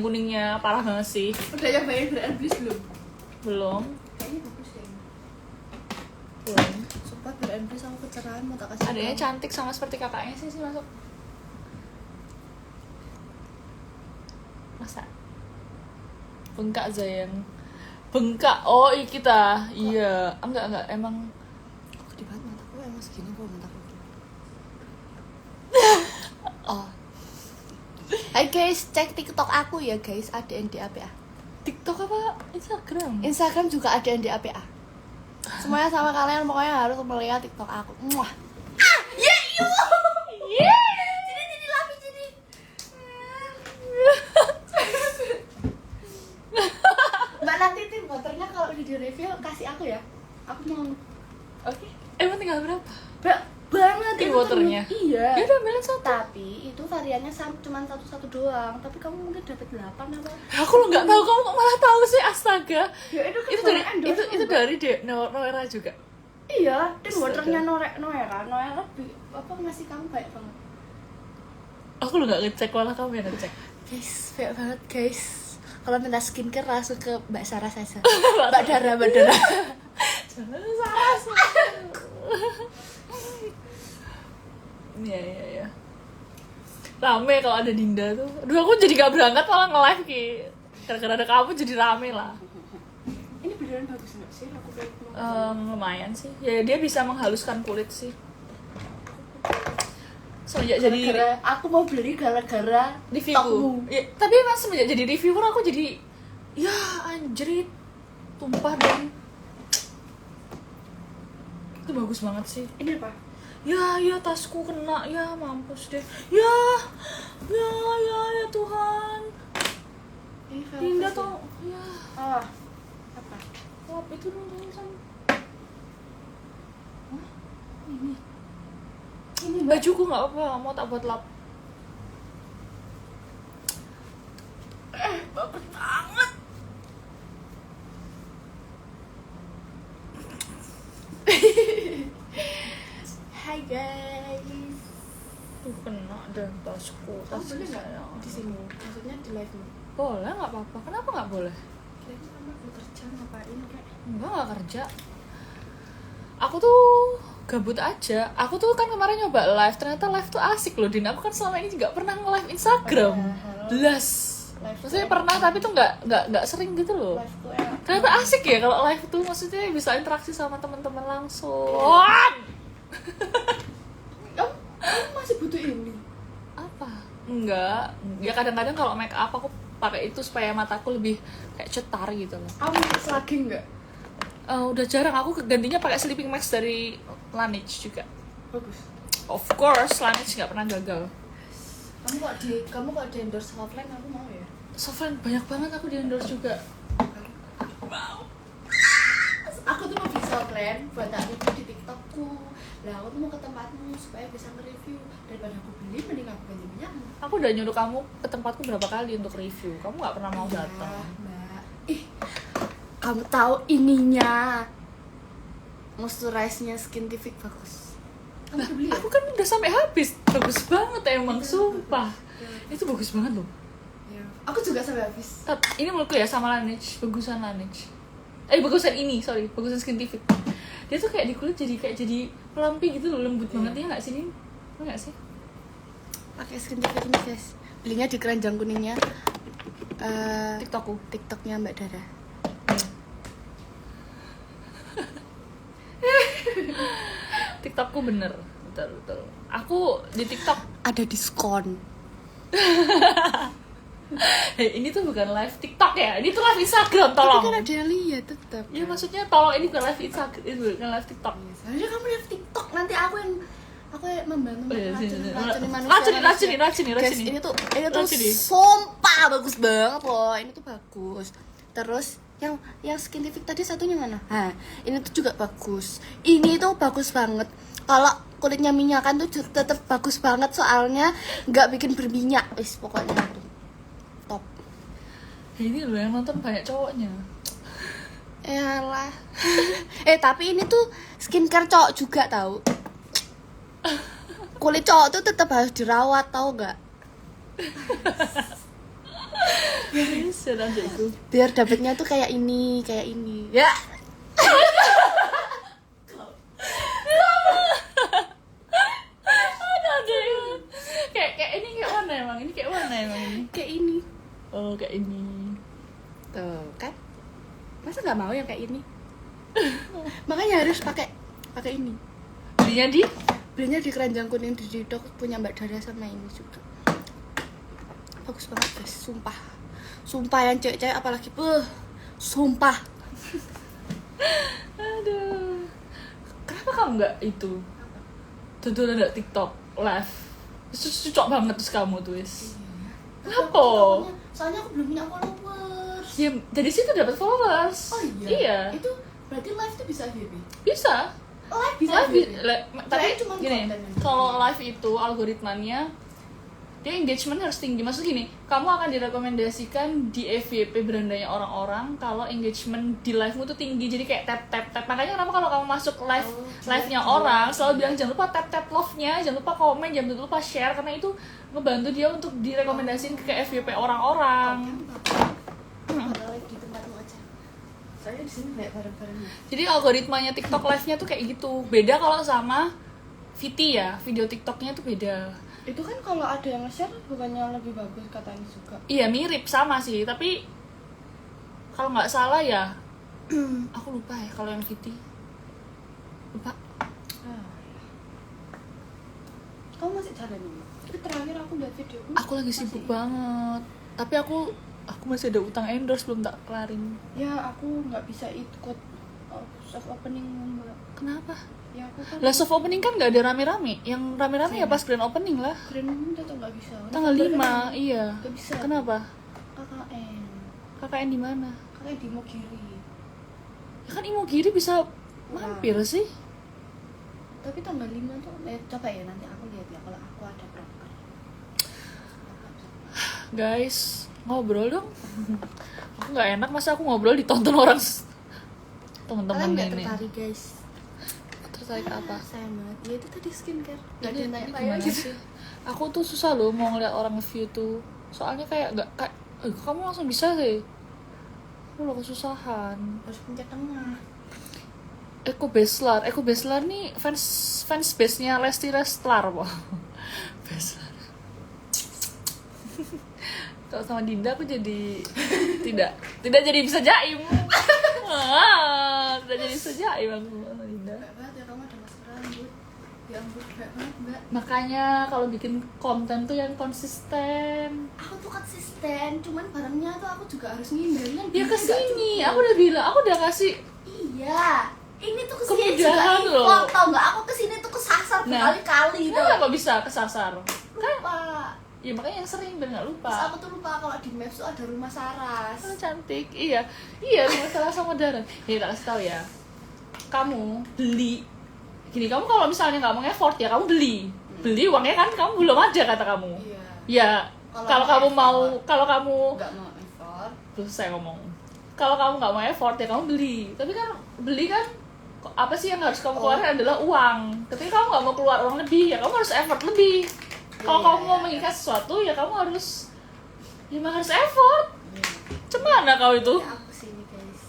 kuningnya parah banget sih. Udah nyobain Brand Bliss belum? Belum. Kayaknya bagus deh. Belum. Sumpah Brand Bliss aku kecerahan mau tak kasih. Adanya tahu. cantik sama seperti kakaknya sih masuk. Masa? Bengkak Zayang. Bengkak. Oh, kita. Iya. Enggak emang Gede banget mataku, emang segini kok mataku. Oh. Hai guys, cek TikTok aku ya guys, ada NDAPA. TikTok apa? Instagram. Instagram juga ada NDAPA. Semuanya sama kalian, pokoknya harus melihat TikTok aku. Muah. Ah, ya iu. Jadi lagi jadi. Mbak nanti tim motornya kalau udah di review kasih aku ya. Aku mau. Oke. Emang tinggal berapa? Banget Tim itu tuh. motornya? Iya. Ya udah ambilin satu. Tapi itu variannya cuma satu doang. Tapi kamu mungkin dapat 8 apa? Aku lo nggak tahu, kamu kok malah tahu sih, astaga. Ya itu kan Itu dari endorse, itu Mbak. dari Noera juga. Iya, dan Astaga. waternya Noera apa ngasih kamu baik banget. Aku lo nggak ngecek, malah kamu yang ngecek. Guys, baik banget guys. Kalau minta skincare langsung ke Mbak Sarah saja. Mbak Dara. Jangan salah. Iya. Rame kalau ada Dinda tuh. Aduh, aku jadi gak berangkat malah nge-live Ki. Gara-gara ada kamu jadi rame lah. Ini beneran bagus nggak sih? Aku pengen Lumayan sih. Ya dia bisa menghaluskan kulit sih. Semenjak jadi aku mau beli gara-gara review. tokmu. Ya, tapi emang semenjak jadi reviewer aku jadi ya anjrit, tumpah dan itu bagus banget sih. Ini apa? Ya tasku kena, ya mampus deh. Ya Tuhan. Ini velvet Dinda sih. tuh ya Oh, apa? lap itu dulu sama. Ini bajuku nggak apa, mau tak buat lap. Bagus banget. Hai guys. Tuh kena dan tasku. Kamu Tas boleh nggak saya. di sini? Maksudnya di live nya? Boleh, nggak apa-apa. Kenapa nggak boleh? Kayaknya kamu mau kerja ngapain kayak? Nggak kerja. Aku tuh gabut aja. Aku tuh kan kemarin nyoba live. Ternyata live tuh asik loh, Din. Aku kan selama ini juga pernah nge-live Instagram. Padahal Belas. live Maksudnya tuh pernah, tapi tuh nggak sering gitu loh. Live tuh enak. Ternyata asik ya kalau live tuh, maksudnya bisa interaksi sama teman-teman langsung. Kamu masih butuh ini? Apa? Enggak. Ya kadang-kadang kalau make up aku pakai itu supaya mataku lebih kayak cetar gitu loh. Kamu lagi nggak? Udah jarang, aku gantinya pakai sleeping mask dari Laneige juga. Bagus. Of course, Laneige nggak pernah gagal. Kamu kok di endorse offline aku mau ya. Softline banyak banget aku di endorse juga. Wow. Aku tuh mau beli offline buat tak review di TikTokku. Lah aku tuh mau ke tempatmu supaya bisa nge-review, daripada aku beli mending aku ganti minyak. Aku udah nyuruh kamu ke tempatku berapa kali untuk review. Kamu nggak pernah mau Iya, datang. Mbak. Ih, kamu tahu ininya moisturize-nya Skintific bagus. Kamu udah beli ya? Aku kan udah sampai habis. Bagus banget emang, Iya, sumpah. Iya. Itu bagus banget loh. Iya. Aku juga sampai habis. Ini menurutku ya sama Laneige, bagusan Laneige. Bagusan ini, bagusan Skintific. Dia tuh kayak di kulit jadi pelampi gitu loh, lembut banget ya nggak sih, Nin? Nggak sih? Pakai Skintific ini guys. Belinya di keranjang kuningnya. TikTokku. TikToknya Mbak Dara. TikTokku bener, betul. Aku di TikTok. Ada diskon. Ini tuh bukan live TikTok ya, ini tuh live Instagram, Tapi tolong. kan ada yang lihat tetap. Ya maksudnya tolong, ini bukan live Instagram, ini bukan live TikTok. Soalnya kamu lihat TikTok, nanti aku yang membantu Oh, iya, sini. racuni manusia. Racuni. Guys, ini tuh Racuni. sumpah bagus banget loh. Ini tuh bagus. Terus yang Skintific tadi satunya mana? Nah, ini tuh juga bagus. Ini tuh bagus banget. Kalau kulitnya minyakan tuh tetap bagus banget soalnya nggak bikin berminyak. Pokoknya tuh top. Ini loh yang nonton banyak cowoknya. Yalah. Tapi ini tuh skincare cowok juga tahu. Kulit cowok tuh tetap harus dirawat, tau gak? Kasihan adikku. Biar dapetnya tuh kayak ini ya. Kayak ini kayak mana emang? Ini kayak mana emang ini? Kayak ini Oh, kayak ini. tuh kan, masa nggak mau yang kayak ini? Makanya harus pakai ini. Belinya di Keranjang Kuning di Didok, punya Mbak Dara sama ini juga. Bagus banget guys, sumpah yang cewek-cewek apalagi sumpah. Aduh. Kenapa kamu nggak itu? Tutulan nggak TikTok live? Terus cocok banget terus kamu tuh wis. Kenapa? Soalnya aku belum punya followers. Ya dari situ dapat followers. Oh Iya. Itu berarti live tuh bisa FYP? Bisa. Live bisa Live, tapi cuma gini, kalau live itu algoritmanya dia engagement harus tinggi. Maksud gini, kamu akan direkomendasikan di FYP berandanya orang-orang kalau engagement di live-mu tuh tinggi. Jadi kayak tap. Makanya kenapa kalau kamu masuk live-nya orang selalu bilang jangan lupa tap love-nya, jangan lupa komen, jangan lupa share, karena itu ngebantu dia untuk direkomendasiin ke FYP orang-orang. Live di tempatmu aja. Saya di sini nggak bareng-bareng. Jadi algoritmanya TikTok live-nya tuh kayak gitu. Beda kalau sama VT ya, video TikTok-nya tuh beda. Itu kan kalau ada yang nge-share bukannya lebih bagus katanya juga. Iya mirip sama sih, tapi kalau nggak salah ya, aku lupa ya kalau yang VT. Lupa. Kamu masih jalan ini? Tapi terakhir aku lihat video. Aku lagi sibuk banget. Tapi aku masih ada utang endorse belum tak kelarin. Ya aku nggak bisa ikut soft opening Mbak. Kenapa? Ya aku kan. Lah soft opening kan nggak ada rame-rame. Yang rame-rame ya pas grand opening lah. Grand opening tetap nggak bisa. Tanggal 5, iya. Nggak bisa. Kenapa? KKN. KKN di mana? KKN di Mogiri. Ya kan Imogiri bisa mampir sih. Tapi tanggal 5 tuh coba ya nanti aku lihat ya kalau aku ada proker. Guys, ngobrol dong. Aku nggak enak masa aku ngobrol ditonton orang teman-teman Kalian nggak ini. tertarik guys? Tertarik apa? Sayang banget. Ya itu tadi skincare. Gak ada Ini yang tanya gimana sih? Aku tuh susah loh mau ngeliat orang nge-view tuh. Soalnya kayak kamu langsung bisa sih. Aku loh kesusahan. Harus pencet tengah. Eko Beslar nih fans base-nya Lesti Leslar, Wah. Beslar. Kalau sama Dinda aku jadi tidak jadi bisa jaim. Tidak jadi bisa jaim aku sama Dinda. Baik banget ya kamu ada masker rambut. Ya ampun, baik banget Mbak. Makanya kalau bikin konten tuh yang konsisten. Aku tuh konsisten, cuman barangnya tuh aku juga harus ngimbalin. Dia kesini, aku udah bilang, aku udah kasih. Iya, ini tuh kesini Kemudahan juga loh. impor, tau nggak? Aku kesini tuh kesasar berkali-kali tuh. Kenapa bisa kesasar? Lupa. Ya makanya yang sering biar nggak lupa. Terus aku tuh lupa kalau di Maps tuh ada rumah Saras. Oh, cantik, iya rumah salah sama Daran. Ini tak kasih tahu ya, kamu beli gini, kamu kalau misalnya nggak mau effort ya kamu beli uangnya kan kamu belum ada kata kamu. Iya. Ya kalau kamu mau Nggak mau effort. terus saya ngomong kalau kamu nggak mau effort ya kamu beli, tapi kan beli kan apa sih yang harus kamu keluarin adalah uang. Ketika kamu nggak mau keluar uang lebih ya kamu harus effort lebih. Kalau kamu mau mengikat sesuatu ya kamu harus effort. Cemana kau itu? Ya aku sini guys.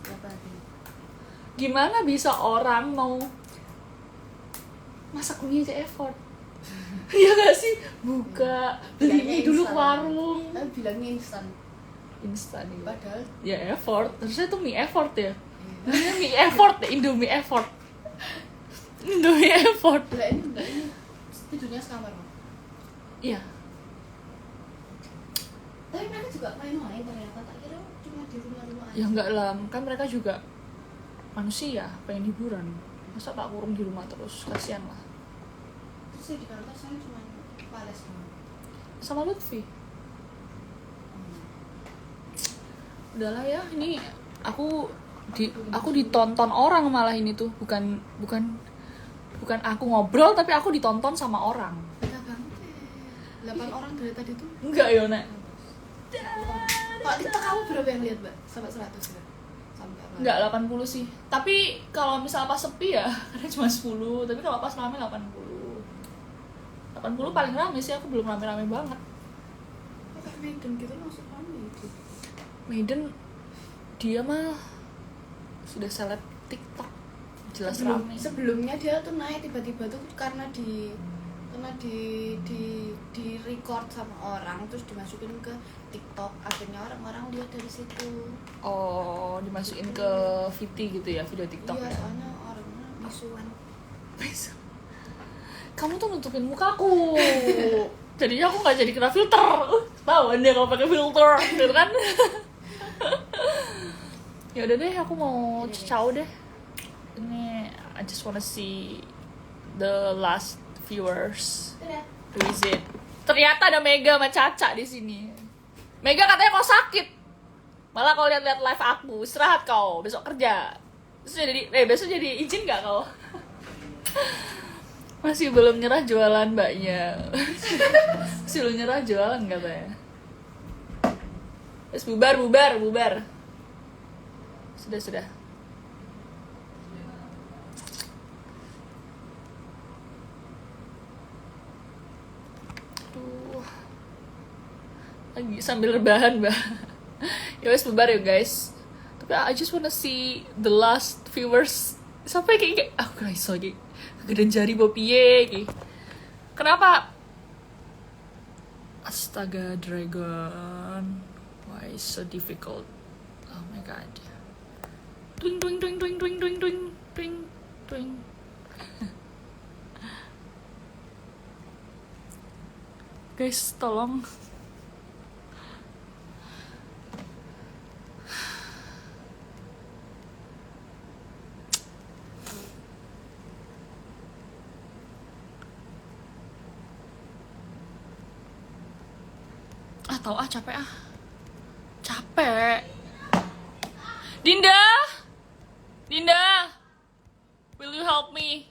Siapa lagi? Gimana bisa orang mau masak mie aja effort? Iya gak sih? Buka, beli mie dulu ke warung. Bilangnya instan. Instan ya. Padahal Ya effort, terusnya tuh mie effort ya. Namanya mie effort ya, Indomie effort. Indomie effort. Mbak ini tidurnya sekamar Mbak. Iya. Tapi mereka juga main-main ternyata, tak kira cuma di rumah-rumah aja. Ya enggak lah, kan mereka juga manusia, pengen hiburan. Masa tak kurung di rumah terus, kasihan lah. Terus di kantor saya cuma pales doang. Sama Lutfi. Udahlah ya, ini aku ditonton orang malah ini tuh, bukan aku ngobrol tapi aku ditonton sama orang. Beda banget ya. 8 orang dari tadi tuh. Enggak ya, Nek. Pak TikTok kamu berapa yang lihat, Mbak? Sampai 100 ya? Sampai apa? Enggak, 80 sih. Tapi kalau misalnya pas sepi ya, karena cuma 10. Tapi kalau pas rame 80. 80 paling rame sih, aku belum rame-rame banget. Aku kayak Maiden gitu langsung rame itu. Maiden dia mah sudah seleb TikTok, jelas rame. Sebelumnya dia tuh naik tiba-tiba tuh karena di record sama orang terus dimasukin ke TikTok, akhirnya orang-orang lihat dari situ. Oh, dimasukin ke VT gitu ya, video TikTok Iya, ya. soalnya orangnya misuan. Kamu tuh nutupin mukaku. Jadinya aku nggak jadi kena filter. Tahu dia kalau pakai filter, gitu kan? Ya udah deh, aku mau ciao deh. Ini I just wanna see the last viewers. Who is it? Ternyata ada Mega sama Caca di sini. Mega katanya kau sakit. Malah kau lihat-lihat live aku, istirahat kau, besok kerja. Besok jadi izin nggak kau? Masih belum nyerah jualan mbaknya. Masih belum nyerah jualan katanya. Terus bubar. Sudah. Aduh. Lagi sambil rebahan, Mbak. Ya wes bubar ya, guys. Tapi I just wanna see the last viewers. Sampai kayak aku iso iki. Kegedean jari bo piye iki. Kenapa? Astaga, Dragon. Why so difficult? Oh my god. Twing. Guys, tolong. Capek. Dinda, will you help me?